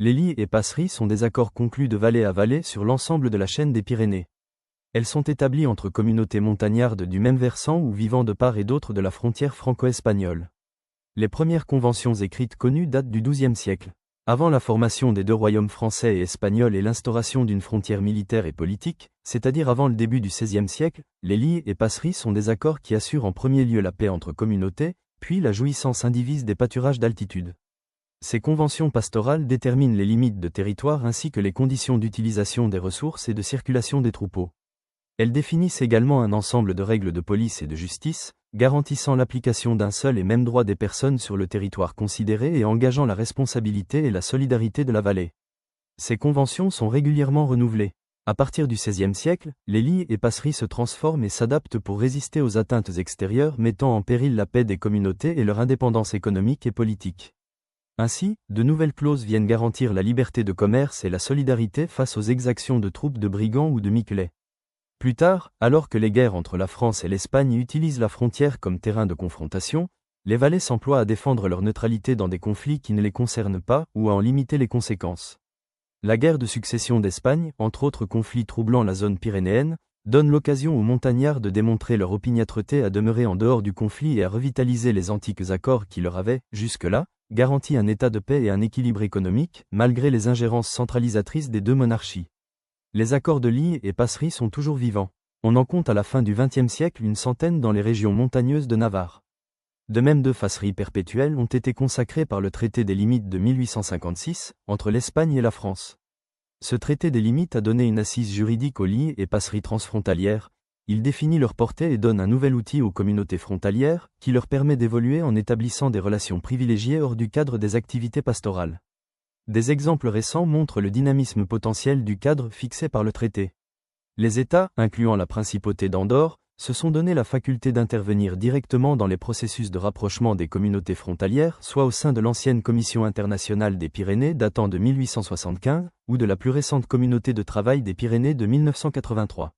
Les lits et passeries sont des accords conclus de vallée à vallée sur l'ensemble de la chaîne des Pyrénées. Elles sont établies entre communautés montagnardes du même versant ou vivant de part et d'autre de la frontière franco-espagnole. Les premières conventions écrites connues datent du XIIe siècle. Avant la formation des deux royaumes français et espagnol et l'instauration d'une frontière militaire et politique, c'est-à-dire avant le début du XVIe siècle, les lits et passeries sont des accords qui assurent en premier lieu la paix entre communautés, puis la jouissance indivise des pâturages d'altitude. Ces conventions pastorales déterminent les limites de territoire ainsi que les conditions d'utilisation des ressources et de circulation des troupeaux. Elles définissent également un ensemble de règles de police et de justice, garantissant l'application d'un seul et même droit des personnes sur le territoire considéré et engageant la responsabilité et la solidarité de la vallée. Ces conventions sont régulièrement renouvelées. À partir du XVIe siècle, les lits et passeries se transforment et s'adaptent pour résister aux atteintes extérieures mettant en péril la paix des communautés et leur indépendance économique et politique. Ainsi, de nouvelles clauses viennent garantir la liberté de commerce et la solidarité face aux exactions de troupes de brigands ou de miquelets. Plus tard, alors que les guerres entre la France et l'Espagne utilisent la frontière comme terrain de confrontation, les vallées s'emploient à défendre leur neutralité dans des conflits qui ne les concernent pas ou à en limiter les conséquences. La guerre de succession d'Espagne, entre autres conflits troublant la zone pyrénéenne, donne l'occasion aux montagnards de démontrer leur opiniâtreté à demeurer en dehors du conflit et à revitaliser les antiques accords qui leur avaient, jusque-là, garanti un état de paix et un équilibre économique, malgré les ingérences centralisatrices des deux monarchies. Les accords de lits et passeries sont toujours vivants. On en compte à la fin du XXe siècle une centaine dans les régions montagneuses de Navarre. De même, deux passeries perpétuelles ont été consacrées par le traité des limites de 1856, entre l'Espagne et la France. Ce traité des limites a donné une assise juridique aux lits et passeries transfrontalières, il définit leur portée et donne un nouvel outil aux communautés frontalières, qui leur permet d'évoluer en établissant des relations privilégiées hors du cadre des activités pastorales. Des exemples récents montrent le dynamisme potentiel du cadre fixé par le traité. Les États, incluant la principauté d'Andorre, se sont donné la faculté d'intervenir directement dans les processus de rapprochement des communautés frontalières, soit au sein de l'ancienne Commission internationale des Pyrénées datant de 1875, ou de la plus récente Communauté de travail des Pyrénées de 1983.